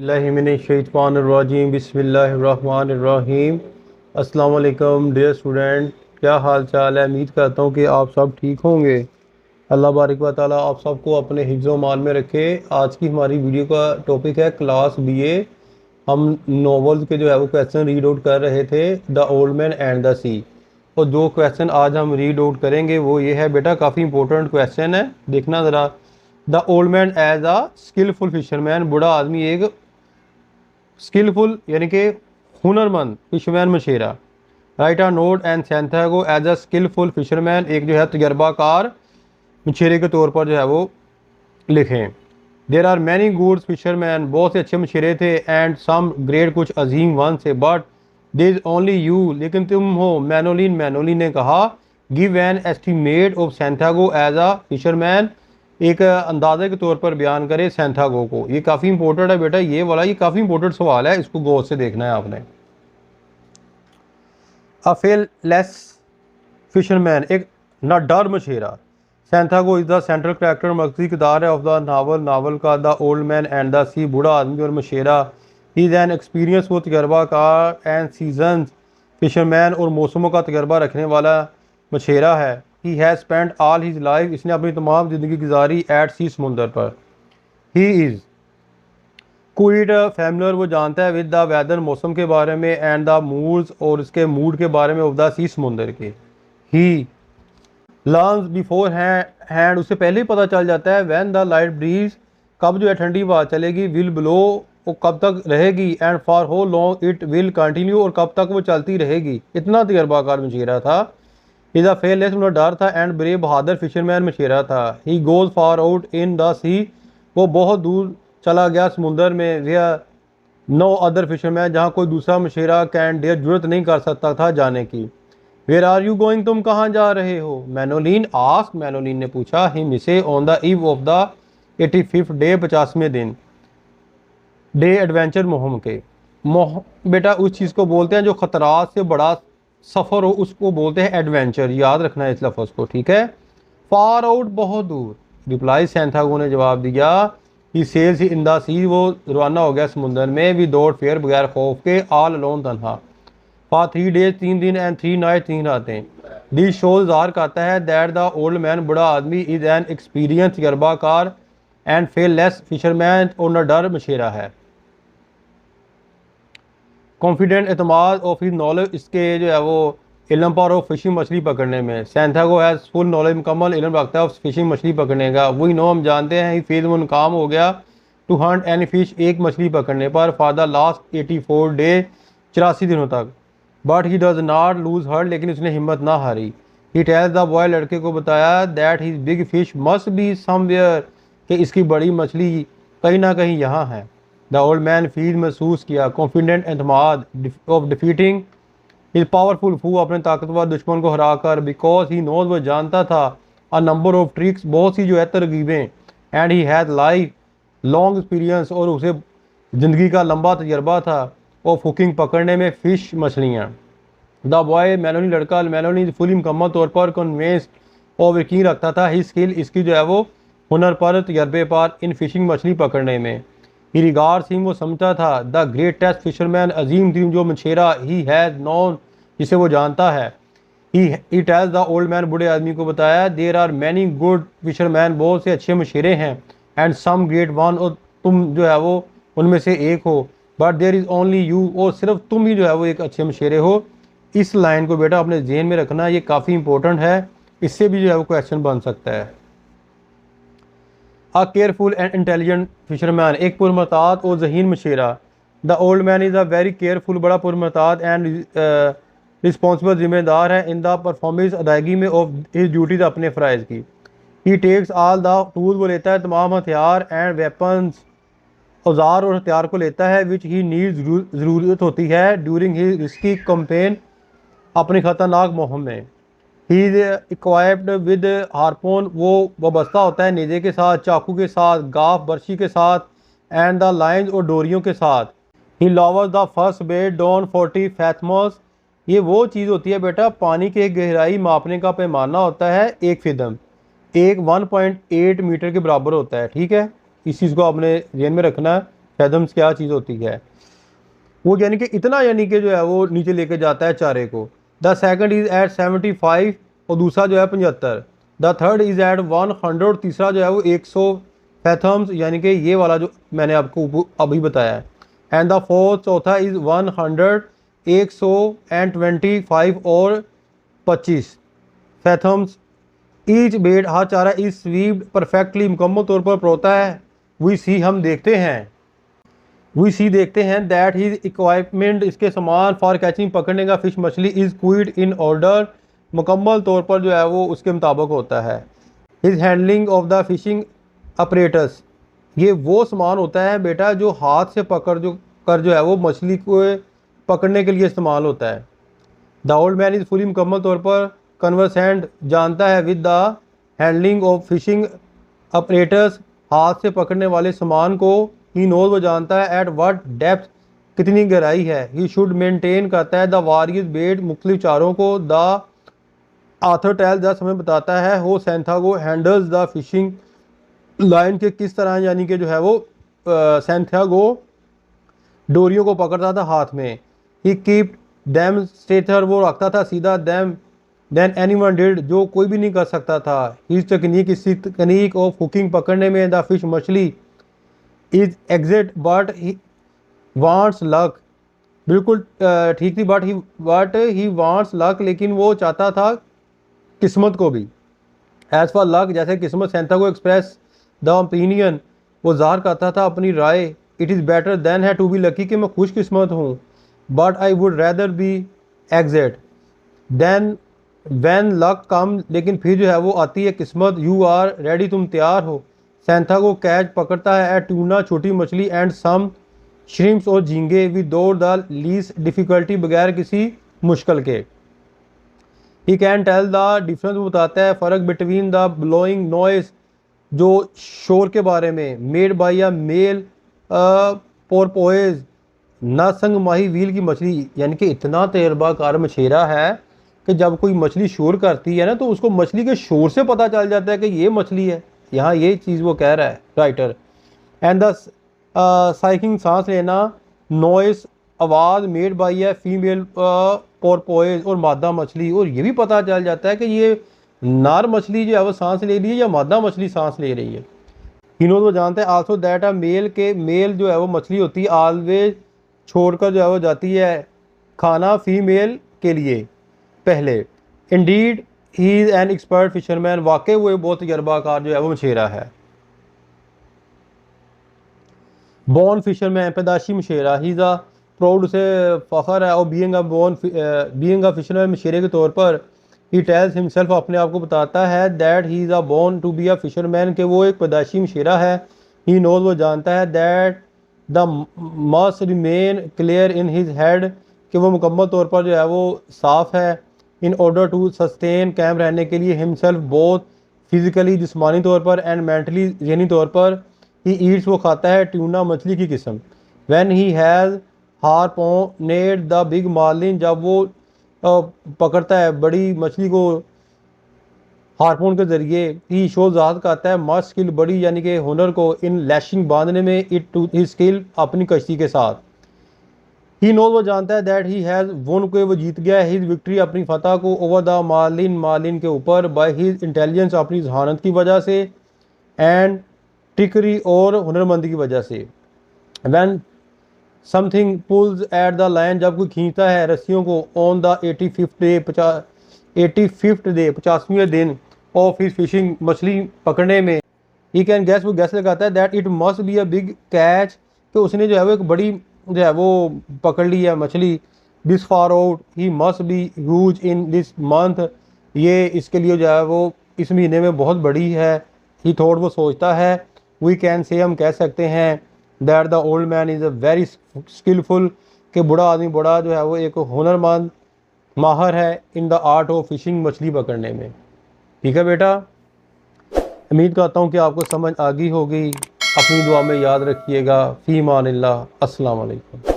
बिस्मिल्लाहिमिनश्शैतानिर्रजीम बिस्मिल्लाहिर्रहमानिर्रहीम। अस्सलाम वालेकुम डियर स्टूडेंट, क्या हाल चाल है। उम्मीद करता हूँ कि आप सब ठीक होंगे। अल्लाह बारिक व ताला आप सबको अपने हिफ्ज़ व मान में रखे। आज की हमारी वीडियो का टॉपिक है क्लास बीए। हम नॉवेल्स के जो है वो क्वेश्चन रीड आउट कर रहे थे, the old man and the sea. और जो क्वेश्चन आज हम रीड आउट करेंगे वो ये है बेटा, काफ़ी इंपॉर्टेंट क्वेश्चन है, देखना ज़रा। The old man as a skillful fisherman, बूढ़ा आदमी एक स्किलफुल यानी कि हुनरमंद फिशरमैन मशेरा। Write a note and Santiago as a skillful fisherman, एक जो है तजर्बाकार मछेरे के तौर पर जो है वो लिखें। There are many goods fisherman, बहुत से अच्छे मछेरे थे, एंड सम ग्रेट, कुछ अजीम वन से, but there is only you, लेकिन तुम हो। मैनोलिन, मैनोलिन ने कहा। Give an estimate of Santiago as a fisherman, एक अंदाजे के तौर पर बयान करे सैंटियागो को। ये काफ़ी इंपॉर्टेंट है बेटा, ये वाला ये काफ़ी इंपॉर्टेंट सवाल है, इसको गौर से देखना है आपने। अ फेललेस फिशरमैन, एक नाडर मछेरा। Santiago is the central character, मरकजी किरदार है ऑफ द नावल, नावल का। The old man and the sea, बूढ़ा आदमी और मछेरा। इज एन एक्सपीरियंस, वो तजर्बाकार, एंड सीजन फिशरमैन, और मौसमों का तजर्बा रखने वाला मछेरा है। He has spent all his life, इसने अपनी तमाम ज़िंदगी गुजारी एट सी, समुंदर पर। ही इज़ क्विट फैमिलियर, वो जानता है विद द वेदर, मौसम के बारे में, एंड द मूड्स, और इसके मूड के बारे में, ऑफ द सी, समुंदर के। ही लर्न्स बिफोर हैंड, उससे पहले ही पता चल जाता है। व्हेन द लाइट ब्रीज, कब जो है ठंडी हवा चलेगी। विल ब्लो, वो कब तक रहेगी। And for how long it will continue, और कब तक वो चलती रहेगी। इतना तजर्बाकार मछेरा था। इज़ अ फेयरलेस, उन्हें डर था, एंड ब्रेव, बहादुर फिशरमैन मछेरा था। He goes far out in the sea, वो बहुत दूर चला गया समुंदर में। वेयर नो अदर फिशरमैन, जहाँ कोई दूसरा मछेरा कैन डेयर, जुर्रत नहीं कर सकता था जाने की। वेयर आर यू गोइंग, तुम कहाँ जा रहे हो। मैनोलिन आस्क, मैनोलिन ने पूछा। हिम, इसे। On the eve of the 85th day, 50वें दिन। डे एडवेंचर, मुहिम के। बेटा उस चीज़ को बोलते हैं जो ख़तरात से बड़ा सफ़र हो, उसको बोलते हैं एडवेंचर। याद रखना है इस लफ्ज़ को, ठीक है। फार आउट, बहुत दूर। रिप्लाई, सैंटियागो ने जवाब दिया। ही सेल्स इन द सी, वो रवाना हो गया समुंदर में। विदाउट फेयर, बगैर खौफ के। ऑल अलोन, तन्हा। फॉर 3 डेज, 3 दिन, एंड 3 नाइट, 3 रातें। दिस शोज, ज़ाहिर करता है, दैट द ओल्ड मैन, बड़ा आदमी, इज एन एक्सपीरियंस, तजर्बाकार, एंड फेयरलेस फिशरमैन, और न डर मछेरा है। कॉन्फिडेंट, एतमाद, ऑफ हिज नॉलेज, इसके जो है वो इल्म पर, और फिशिंग, मछली पकड़ने में। सैंटियागो हैज़ फुल नॉलेज, मुकम्मल इल्म रखता है फिशिंग, मछली पकड़ने का। वही नो, हम जानते हैं। ही फेल, वो नाकाम हो गया। टू हंट एनी फिश, एक मछली पकड़ने पर। फॉर द लास्ट 84 डे, 84 दिनों तक। But he does not lose hurt, लेकिन उसने हिम्मत ना हारी। ही टेल्स द बॉय, लड़के को बताया, that his big fish must be somewhere, कि इसकी बड़ी मछली कहीं ना कहीं यहाँ है। द ओल्ड मैन फील, महसूस किया, कॉन्फिडेंट, एतमाद, ऑफ डिफीटिंग हिज पावरफुल फू, अपने ताकतवर दुश्मन को हराकर। बिकॉज ही नोज, वो जानता था, अ नंबर ऑफ ट्रिक्स, बहुत सी जो है तरकीबें। And he had life long experience, और उसे ज़िंदगी का लंबा तजर्बा था। और कुकिंग, पकड़ने में, फ़िश, मछलियाँ। द बॉय, मेलोनी, लड़का, मेलोनी फुली, मुकम्मल तौर पर कन्वेंस और यकीन रखता था, ही स्किल, इसकी जो है वो हुनर पर, तजर्बे पर, इन फिशिंग, मछली पकड़ने में। ही रिगार्ड्स हिम, वो समझता था, द ग्रेटेस्ट फिशरमैन, अजीम टीम जो मछेरा, ही हैज़ नोन, जिसे वो जानता है। He tells the old man, बूढ़े आदमी को बताया, there are many good fisherman, बहुत से अच्छे मछेरे हैं, एंड सम ग्रेट वन, और तुम जो है वो उनमें से एक हो। But there is only you, और सिर्फ तुम ही जो है वो एक अच्छे मछेरे हो। इस लाइन को बेटा अपने जहन में रखना, ये काफ़ी इंपॉर्टेंट है, इससे भी जो है वो क्वेश्चन बन सकता है। A careful and intelligent fisherman, एक पुरमतात और जहीन मछेरा। The old man is a very careful, बड़ा पुरमतात, एंड रिस्पॉन्सिबल, जिम्मेदार है, इन द परफॉर्मेंस, अदायगी में, ऑफ हिज ड्यूटीज, अपने फ़राइज़ की। ही टेक्स ऑल द टूल, वो लेता है तमाम हथियार, एंड वेपन्स, औजार और हथियार को लेता है, विच ही नीड, ज़रूरत होती है, ड्यूरिंग ही रिस्की कंपेन, अपनी ख़तरनाक मुहिम में। ही इज़ इक्वाइप्ड विद हारपोन, वो वाबस्ता होता है नेज़े के साथ, चाकू के साथ, गाफ, बर्शी के साथ, एंड द लाइन्स, और डोरियों के साथ। ही लॉवर्स द फर्स्ट बेड डॉन 40 फैथमस, ये वो चीज़ होती है बेटा, पानी की गहराई मापने का पैमाना होता है 1 फिदम, एक 1.8 मीटर के बराबर होता है, ठीक है। इस चीज़ को आपने ध्यान में रखना है। फैथम्स क्या चीज़ होती है, वो यानी कि इतना, यानी कि जो है वो नीचे लेके जाता है चारे को। द सेकंड इज़ एट 75 और दूसरा जो है 75। द थर्ड इज़ एट 100 और तीसरा जो है वो 100 फैथम्स, यानी कि ये वाला जो मैंने आपको अभी बताया है। एंड द फोर्थ, चौथा इज़ 100 125 और 25 फैथम्स। ईच बेड हर चारा इज स्वीप्ड परफेक्टली, मुकम्मल तौर पर परोता है। वी सी हम देखते हैं, वी सी देखते हैं दैट हिज इक्वाइपमेंट, इसके सामान फॉर कैचिंग पकड़ने का फिश मछली इज़ क्विड इन ऑर्डर, मुकम्मल तौर पर जो है वो उसके मुताबिक होता है। His handling of the fishing apparatus, ये वो सामान होता है बेटा जो हाथ से पकड़ जो है वो मछली को पकड़ने के लिए इस्तेमाल होता है। The old man is fully, मुकम्मल तौर पर कन्वर्सेंट, जानता है with the handling of fishing apparatus, हाथ से पकड़ने वाले सामान को। ही नोज, वो जानता है एट वट डेप्थ, कितनी गहराई है। ही शुड मेंटेन, करता है द वारियस बेड, मुख्तलिफ चारों को। द आथर टेल, दस हमें बताता है हो सैंथागो हैंडल्स द फिशिंग लाइन, के किस तरह यानी कि जो है वो सैंथागो डोरियों को पकड़ता था हाथ में। ही कीप दैम स्ट्रेटर, वो रखता था सीधा दैम देन एनीवन डिड, जो कोई भी नहीं कर सकता था। हिज टेक्निक, इसी तकनीक ऑफ हुकिंग, पकड़ने में, द फिश मछली is exit but he wants luck, बिल्कुल ठीक थी, बट ही वांट्स लक, लेकिन वो चाहता था किस्मत को भी। एज फॉर लक, जैसे किस्मत, सैंता को एक्सप्रेस द ओपिनियन, वो ज़ाहिर करता था अपनी राय। इट इज़ बेटर देन है टू बी लकी, कि मैं खुश किस्मत हूँ। But I would rather be exact then when luck come, लेकिन फिर जो है वो आती है किस्मत। यू आर रेडी, तुम तैयार हो। सैंथा को कैच पकड़ता है एट ट्यूना, छोटी मछली, एंड सम श्रिम्प्स और झींगे, विदाउट द लीस्ट डिफ़िकल्टी, बगैर किसी मुश्किल के। He can tell the difference, वो बताता है फ़र्क, बिटवीन द ब्लोइंग नॉइस, जो शोर के बारे में, made by a male porpoise, नासंग माही व्हील की मछली, यानी कि इतना तजर्बाकार मछेरा है कि जब कोई मछली शोर करती है ना तो उसको मछली के शोर से पता चल जाता है कि ये मछली है। यहाँ ये चीज़ वो कह रहा है राइटर। एंड द साइकिंग, सांस लेना, नॉइस, आवाज़, मेड बाई है फीमेल पोरपोइज, और मादा मछली, और ये भी पता चल जाता है कि ये नार मछली जो है वो सांस ले रही है या मादा मछली सांस ले रही है। हिनोज, वो जानते हैं आल्सो दैट अ मेल, के मेल जो है वो मछली होती है ऑलवेज छोड़कर जो है वो जाती है खाना फीमेल के लिए पहले। Indeed he is an expert fisherman, वाकई वो बहुत तजर्बाकार जो है वो मछेरा है। बॉर्न फिशरमैन, पैदाशी मछेरा। ही इज़ अ प्राउड, उसे फ़ख्र है, और बीइंग अ फिशरमैन, मछेरे के तौर पर। ही टेल्स हिमसेल्फ, अपने आप को बताता है, that he is a born to be a fisherman, के वो एक पैदाशी मछेरा है। ही नोज, वो जानता है, that the must remain clear in his head, कि वो मुकम्मल तौर पर जो है वो साफ़ है। इन ऑर्डर टू सस्टेन, कायम रहने के लिए, हिमसेल्फ बहुत फिज़िकली, जिस्मानी तौर पर, एंड मेंटली, ज़हनी तौर पर। ही ईट्स, वो खाता है ट्यूना, मछली की किस्म। When he has harpooned the big marlin, जब वो पकड़ता है बड़ी मछली को हार्पोन के ज़रिए। ही शो, ज़ाहिर करता है मस्ट स्किल, बड़ी यानी कि हुनर को, इन लैशिंग, बांधने में, इट टू ही स्किल, अपनी कश्ती के साथ। ही नोज, वो जानता है, दैट ही हैज़ वन, को वो जीत गया है, हिज विक्ट्री, अपनी फतह को, ओवर द मार्लिन के ऊपर, बाय हिज इंटेलिजेंस, अपनी जहानत की वजह से, एंड ट्रिकरी, और हुनरमंदी की वजह से। When something pulls at the line, जब कोई खींचता है रस्सियों को, ऑन द 85th डे 50वें दिन ऑफ हिज फिशिंग, मछली पकड़ने में। ही कैन गैस, वो गैस लगाता है, that it must be a big catch, कि उसने जो है वो एक बड़ी जो है वो पकड़ ली है मछली। This far out, he must be huge in this month, ये इसके लिए जो है वो इस महीने में बहुत बड़ी है। ही थॉट, वो सोचता है। वी कैन से, हम कह सकते हैं, that the old man is a very skilful, कि बूढ़ा आदमी, बड़ा जो है वो एक हुनरमंद, माहर है in the art of fishing, मछली पकड़ने में। ठीक है बेटा, उम्मीद करता हूँ कि आपको समझ आ गई होगी। अपनी दुआ में याद रखिएगा। फ़ी अमानिल्लाह, अस्सलाम वालेकुम।